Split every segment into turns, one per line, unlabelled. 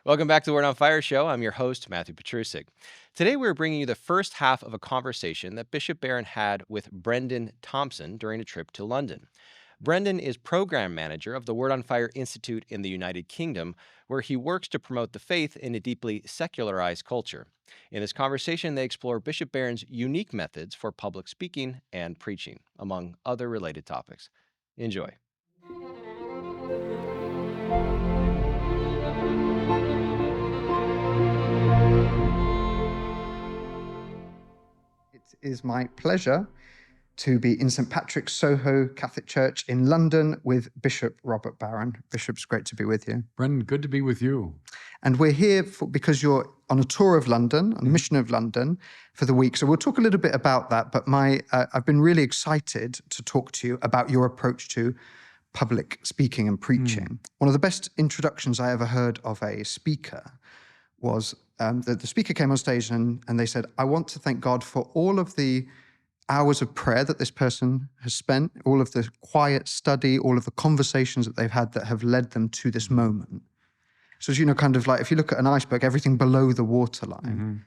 Welcome back to the Word on Fire show. I'm your host, Matthew Petrusik. Today, we're bringing you the first half of a conversation that Bishop Barron had with Brenden Thompson during a trip to London. Brenden is program manager of the Word on Fire Institute in the United Kingdom, where he works to promote the faith in a deeply secularized culture. In this conversation, they explore Bishop Barron's unique methods for public speaking and preaching, among other related topics. Enjoy.
It is my pleasure to be in St. Patrick's, Soho Catholic Church in London with Bishop Robert Barron. Bishop, it's great to be with you.
Brenden, good to be with you.
And we're here because you're on a tour of London, on a mission of London for the week. So we'll talk a little bit about that, but I've been really excited to talk to you about your approach to public speaking and preaching. One of the best introductions I ever heard of a speaker was the speaker came on stage and they said, I want to thank God for all of the hours of prayer that this person has spent, all of the quiet study, all of the conversations that they've had that have led them to this moment. So, kind of like if you look at an iceberg, everything below the waterline.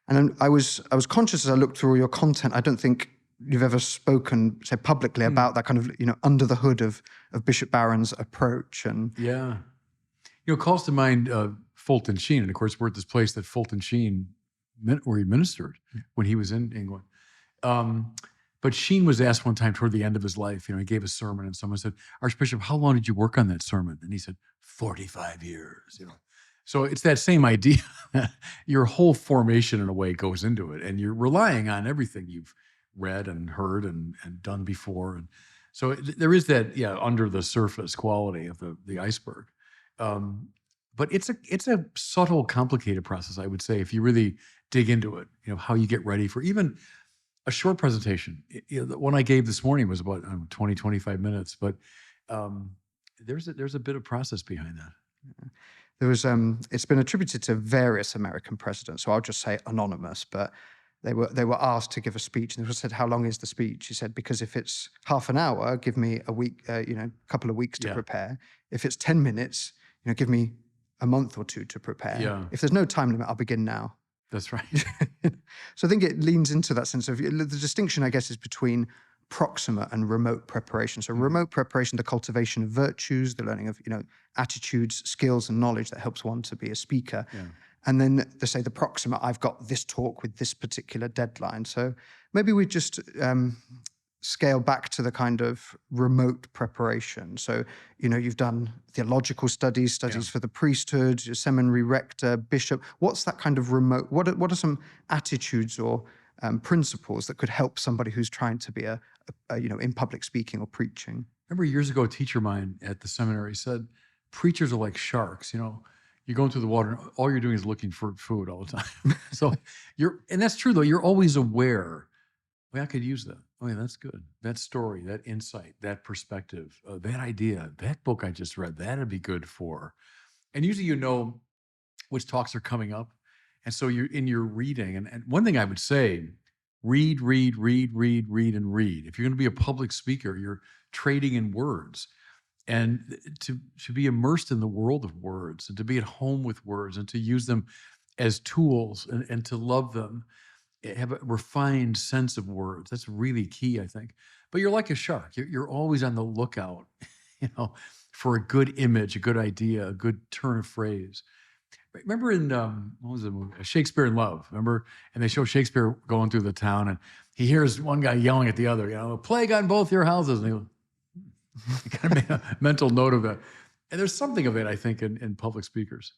And then I was conscious as I looked through all your content, I don't think you've ever spoken, say, publicly about that kind of, under the hood of Bishop Barron's approach. And
yeah. It calls to mind Fulton Sheen. And of course, we're at this place that Fulton Sheen, where he ministered when he was in England. But Sheen was asked one time toward the end of his life, he gave a sermon and someone said, Archbishop, how long did you work on that sermon? And he said, 45 years, So it's that same idea. Your whole formation in a way goes into it and you're relying on everything you've read and heard and done before. And so there is that, under the surface quality of the iceberg. But it's a subtle, complicated process, I would say, if you really dig into it, how you get ready for even a short presentation. The one I gave this morning was about 20, 25 minutes, but there's a bit of process behind that.
There was, it's been attributed to various American presidents, so I'll just say anonymous, but they were asked to give a speech, and they said, how long is the speech? He said, because if it's half an hour, give me a week, couple of weeks to prepare. If it's 10 minutes, give me a month or two to prepare.
Yeah.
If there's no time limit, I'll begin now.
That's right.
So I think it leans into that sense of the distinction, I guess, is between proximate and remote preparation. So remote preparation, the cultivation of virtues, the learning of, attitudes, skills, and knowledge that helps one to be a speaker.
Yeah.
And then they say the proximate, I've got this talk with this particular deadline. So maybe we just scale back to the kind of remote preparation. So, you've done theological studies for the priesthood, your seminary rector, bishop. What's that kind of remote? What are some attitudes or principles that could help somebody who's trying to be a in public speaking or preaching?
Remember years ago, a teacher of mine at the seminary said, preachers are like sharks, You're going through the water, and all you're doing is looking for food all the time. So and that's true though, you're always aware, I could use that. Oh yeah, that's good. That story, that insight, that perspective, that idea, that book I just read, that'd be good for. And usually which talks are coming up. And so you're in your reading. And one thing I would say, read, and read. If you're going to be a public speaker, you're trading in words. And to be immersed in the world of words and to be at home with words and to use them as tools and to love them, have a refined sense of words. That's really key, I think. But you're like a shark. You're always on the lookout, for a good image, a good idea, a good turn of phrase. Remember in, what was the movie? Shakespeare in Love, remember? And they show Shakespeare going through the town and he hears one guy yelling at the other, a plague on both your houses. And he kind of made a mental note of that. And there's something of it, I think, in public speakers.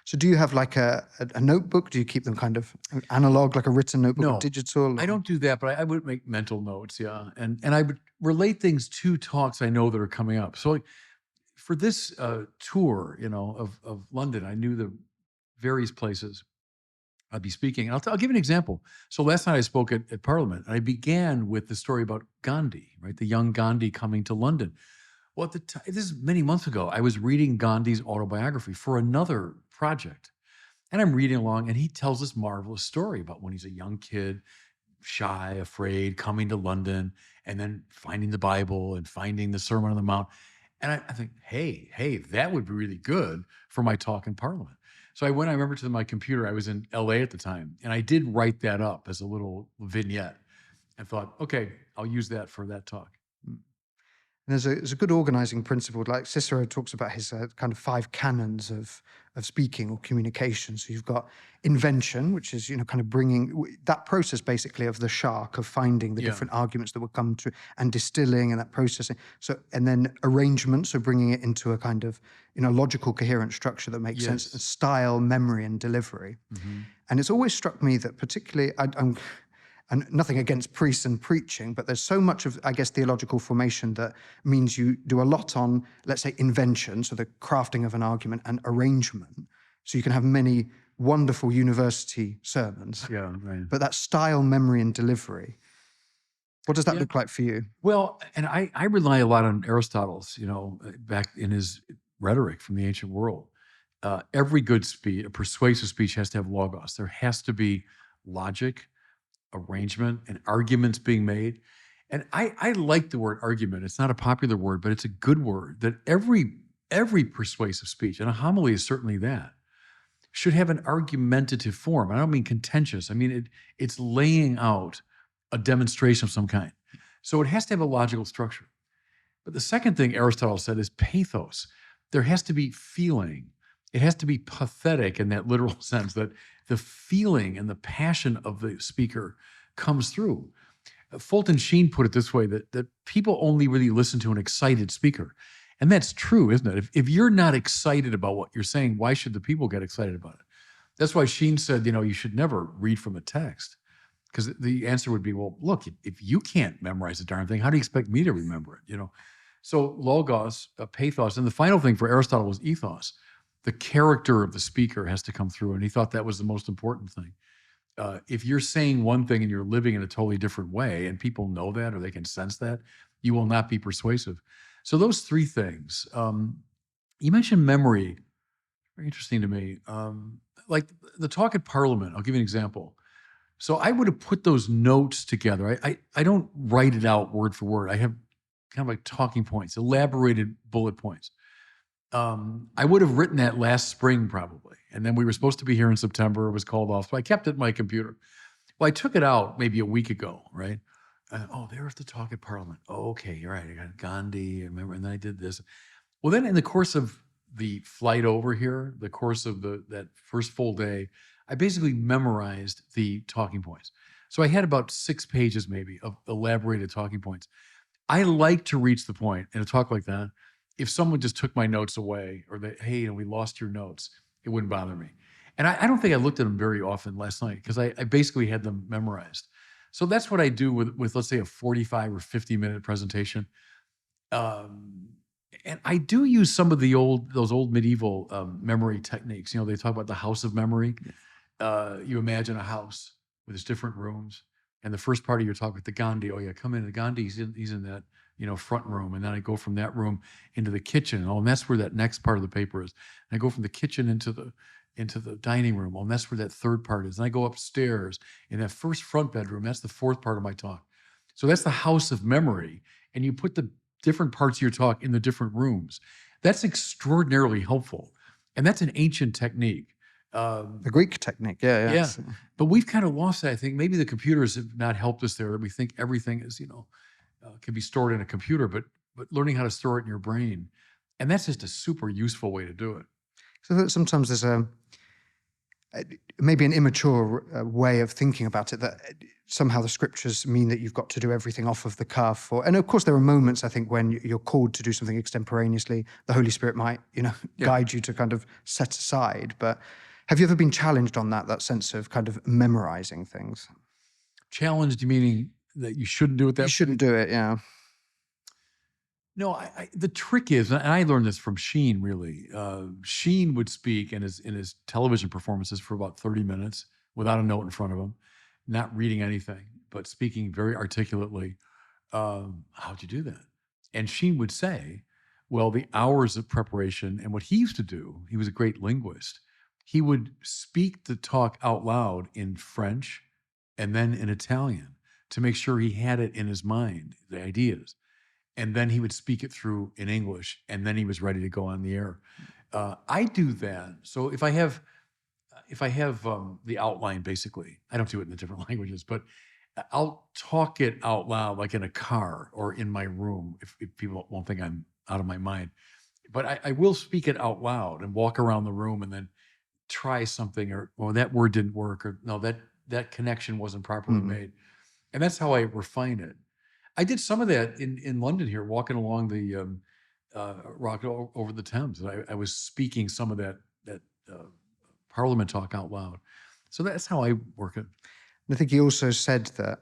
So do you have like a notebook? Do you keep them kind of analog, like a written notebook,
No,
or digital?
I don't do that, but I would make mental notes, yeah. And I would relate things to talks I know that are coming up. So for this tour, of London, I knew the various places I'd be speaking. And I'll give you an example. So last night I spoke at Parliament, and I began with the story about Gandhi, right? The young Gandhi coming to London. Well, at the time, this is many months ago, I was reading Gandhi's autobiography for another project. And I'm reading along, and he tells this marvelous story about when he's a young kid, shy, afraid, coming to London, and then finding the Bible and finding the Sermon on the Mount. And I think, hey, that would be really good for my talk in Parliament. So I remember to my computer, I was in LA at the time, and I did write that up as a little vignette. I thought, okay, I'll use that for that talk.
And there's a good organizing principle. Like Cicero talks about his kind of 5 canons of speaking or communication. So you've got invention, which is, kind of bringing that process basically of the shark, of finding the different arguments that will come to, and distilling and that processing. So, and then arrangement, so bringing it into a kind of, logical, coherent structure that makes sense. And style, memory, and delivery. And it's always struck me that particularly, and nothing against priests and preaching, but there's so much of, I guess, theological formation that means you do a lot on, let's say, invention, so the crafting of an argument, and arrangement. So you can have many wonderful university sermons.
Yeah, right.
But that style, memory, and delivery, what does that look like for you?
Well, and I rely a lot on Aristotle's, back in his rhetoric from the ancient world. Every good speech, a persuasive speech, has to have logos. There has to be logic, arrangement, and arguments being made. And I like the word argument. It's not a popular word, but it's a good word. That every persuasive speech, and a homily is certainly that, should have an argumentative form. I don't mean contentious. I mean it's laying out a demonstration of some kind. So it has to have a logical structure. But the second thing Aristotle said is pathos. There has to be feeling. It has to be pathetic in that literal sense, that the feeling and the passion of the speaker comes through. Fulton Sheen put it this way, that people only really listen to an excited speaker. And that's true, isn't it? If you're not excited about what you're saying, why should the people get excited about it? That's why Sheen said, you should never read from a text. Because the answer would be, well, look, if you can't memorize the darn thing, how do you expect me to remember it? So logos, pathos, and the final thing for Aristotle was ethos. The character of the speaker has to come through, and he thought that was the most important thing. If you're saying one thing and you're living in a totally different way, and people know that or they can sense that, you will not be persuasive. So those 3 things. You mentioned memory. Very interesting to me. Like the talk at Parliament, I'll give you an example. So I would have put those notes together. I don't write it out word for word. I have kind of like talking points, elaborated bullet points. I would have written that last spring probably. And then we were supposed to be here in September. It was called off. So I kept it in my computer. Well, I took it out maybe a week ago, right? There's the talk at Parliament. Oh, okay, you're right. I got Gandhi, I remember, and then I did this. Well, then in the course of the flight over here, the course of that first full day, I basically memorized the talking points. So I had about 6 pages maybe of elaborated talking points. I like to reach the point in a talk like that. If someone just took my notes away, or hey, we lost your notes, it wouldn't bother me. And I don't think I looked at them very often last night, because I basically had them memorized. So that's what I do with let's say a 45 or 50 minute presentation. And I do use some of those old medieval memory techniques. They talk about the house of memory. You imagine a house with its different rooms, and the first part of your talk with the Gandhi. Oh yeah, come in. The Gandhi, he's in that front room, and then I go from that room into the kitchen. Oh, and that's where that next part of the paper is. And I go from the kitchen into the dining room. Oh, and that's where that third part is. And I go upstairs in that first front bedroom. That's the fourth part of my talk. So that's the house of memory, and you put the different parts of your talk in the different rooms. That's extraordinarily helpful, and that's an ancient technique.
The Greek technique, yeah.
But we've kind of lost that. I think maybe the computers have not helped us there. We think everything is, can be stored in a computer, but learning how to store it in your brain, and that's just a super useful way to do it.
So sometimes there's maybe an immature way of thinking about it, that somehow the scriptures mean that you've got to do everything off of the cuff. And of course, there are moments, I think, when you're called to do something extemporaneously. The Holy Spirit might, guide you to kind of set aside. But have you ever been challenged on that sense of kind of memorizing things?
Challenged, meaning that you shouldn't do it that way?
You shouldn't do it, yeah.
No, the trick is, and I learned this from Sheen, really. Sheen would speak in his television performances for about 30 minutes without a note in front of him, not reading anything, but speaking very articulately. How'd you do that? And Sheen would say, well, the hours of preparation, and what he used to do, he was a great linguist. He would speak the talk out loud in French and then in Italian to make sure he had it in his mind, the ideas. And then he would speak it through in English, and then he was ready to go on the air. I do that. So if I have if I have the outline, basically, I don't do it in the different languages, but I'll talk it out loud, like in a car or in my room, if people won't think I'm out of my mind. But I will speak it out loud and walk around the room and then try something, or, well, that word didn't work, or no, that connection wasn't properly
Mhm.
made. And that's how I refine it. I did some of that in London here, walking along the rock over the Thames. I was speaking some of that uh, Parliament talk out loud. So that's how I work it.
And I think he also said that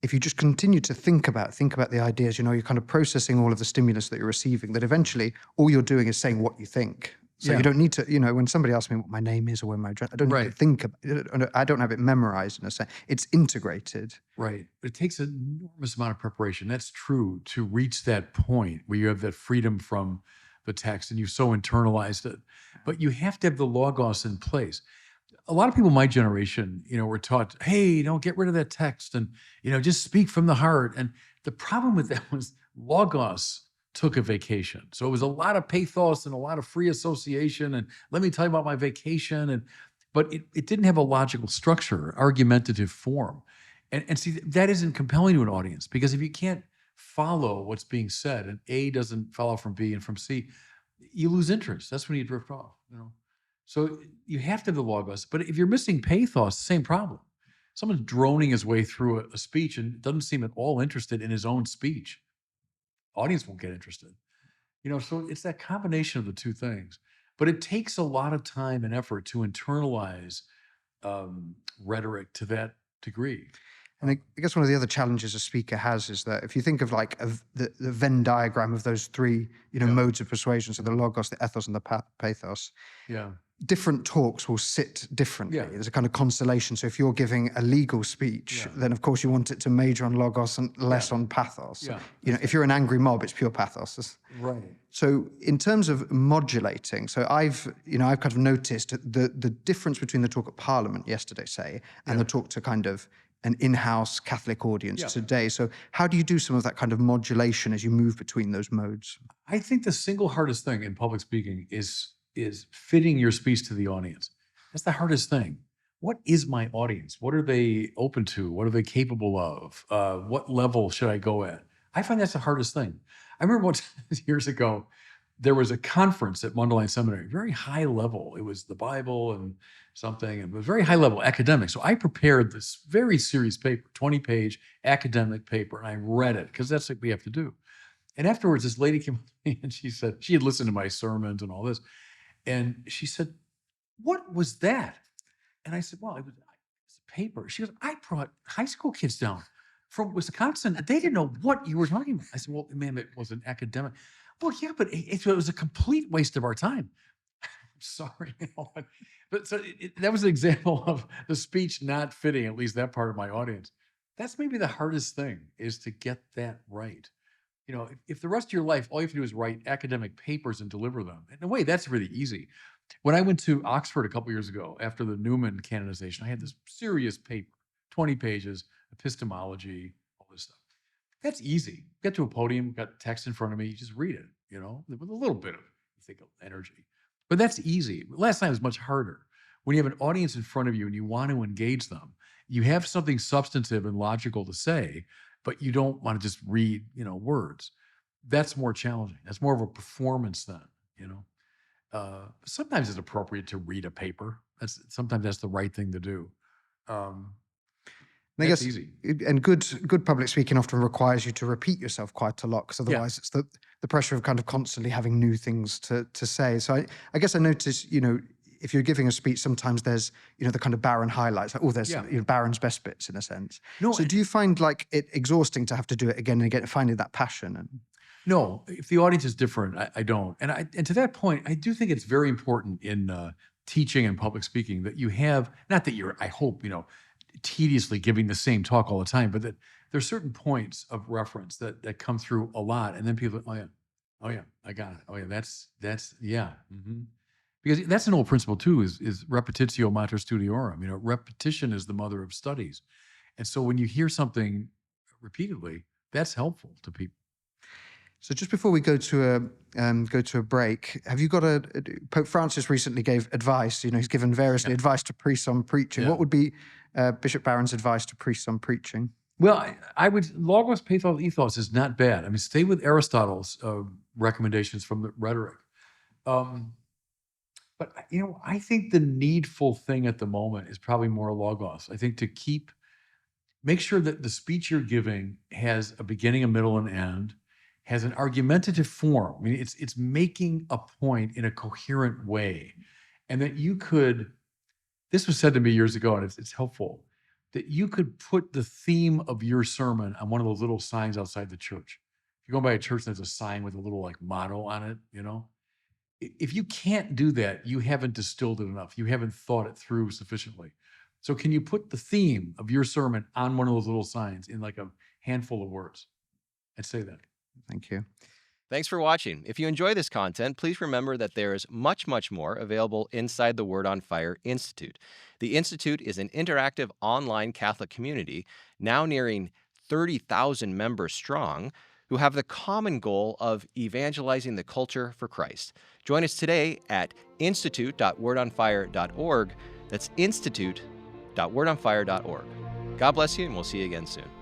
if you just continue to think about the ideas, you're kind of processing all of the stimulus that you're receiving, that eventually all you're doing is saying what you think. So
Yeah.
you don't need to, when somebody asks me what my name is or where my address, I don't need to
Right.
think I don't have it memorized in a sense. It's integrated.
Right. But it takes an enormous amount of preparation. That's true, to reach that point where you have that freedom from the text and you've so internalized it. But you have to have the logos in place. A lot of people my generation, were taught, hey, don't get rid of that text and, just speak from the heart. And the problem with that was logos took a vacation. So it was a lot of pathos and a lot of free association. And let me tell you about my vacation. But it didn't have a logical structure, argumentative form. And see, that isn't compelling to an audience, because if you can't follow what's being said and A doesn't follow from B and from C, you lose interest. That's when you drift off. So you have to have the logos. But if you're missing pathos, same problem. Someone's droning his way through a speech and doesn't seem at all interested in his own speech. Audience won't get interested. So it's that combination of the two things. But it takes a lot of time and effort to internalize rhetoric to that degree.
And I guess one of the other challenges a speaker has is that if you think of the Venn diagram of those three, modes of persuasion, so the logos, the ethos, and the pathos,
Yeah.
different talks will sit differently.
Yeah.
There's a kind of constellation. So if you're giving a legal speech, then of course you want it to major on logos and less on pathos.
Yeah.
If you're an angry mob, it's pure pathos.
Right.
So in terms of modulating, so I've kind of noticed the difference between the talk at Parliament yesterday, say, and the talk to kind of an in-house Catholic audience today. So how do you do some of that kind of modulation as you move between those modes?
I think the single hardest thing in public speaking is fitting your speech to the audience. That's the hardest thing. What is my audience? What are they open to? What are they capable of? What level should I go at? I find that's the hardest thing. I remember once years ago, there was a conference at Mundelein Seminary, very high level. It was the Bible and something, and it was very high level academic. So I prepared this very serious paper, 20-page academic paper, and I read it because that's what we have to do. And afterwards, this lady came up to me and she said, she had listened to my sermons and all this. And she said, "What was that?" And I said, "Well, it was a paper." She goes, "I brought high school kids down from Wisconsin. They didn't know what you were talking about." I said, "Well, ma'am, it was an academic." "Well, yeah, but it was a complete waste of our time." I'm sorry. But so that was an example of the speech not fitting, at least that part of my audience. That's maybe the hardest thing, is to get that right. If the rest of your life, all you have to do is write academic papers and deliver them, in a way, that's really easy. When I went to Oxford a couple years ago, after the Newman canonization, I had this serious paper, 20 pages, epistemology, all this stuff. That's easy. Get to a podium, got text in front of me, you just read it, with a little bit of, energy. But that's easy. Last time was much harder. When you have an audience in front of you and you want to engage them, you have something substantive and logical to say, but you don't want to just read, words. That's more challenging. That's more of a performance then, Sometimes it's appropriate to read a paper. Sometimes that's the right thing to do.
I guess,
easy.
And good public speaking often requires you to repeat yourself quite a lot, because otherwise it's the pressure of kind of constantly having new things to say. So I guess I notice, if you're giving a speech, sometimes there's, the kind of Barron highlights, like, there's Barron's best bits in a sense.
No,
so do you find like it exhausting to have to do it again and again, finding that passion?
No, if the audience is different, I don't. And to that point, I do think it's very important in teaching and public speaking that you have, not that you're, I hope, tediously giving the same talk all the time, but that there's certain points of reference that come through a lot. And then people, oh yeah, I got it. Oh yeah, that's yeah. Mm-hmm. Because that's an old principle too, is repetitio mater studiorum. Repetition is the mother of studies. And so when you hear something repeatedly, that's helpful to people.
So just before we go to a break, have you got Pope Francis recently gave advice. He's given variously advice to priests on preaching. What would be Bishop Barron's advice to priests on preaching?
Well, I would, logos, pathos, ethos is not bad. I mean, stay with Aristotle's recommendations from the rhetoric. But, I think the needful thing at the moment is probably more logos. I think make sure that the speech you're giving has a beginning, a middle, and end, has an argumentative form. I mean, it's making a point in a coherent way. And that this was said to me years ago, and it's helpful, that you could put the theme of your sermon on one of those little signs outside the church. If you go by a church, there's a sign with a little motto on it, If you can't do that, you haven't distilled it enough. You haven't thought it through sufficiently. So can you put the theme of your sermon on one of those little signs in a handful of words? I'd say that.
Thank you.
Thanks for watching. If you enjoy this content, please remember that there is much, much more available inside the Word on Fire Institute. The Institute is an interactive online Catholic community now nearing 30,000 members strong who have the common goal of evangelizing the culture for Christ. Join us today at institute.wordonfire.org. That's institute.wordonfire.org. God bless you, and we'll see you again soon.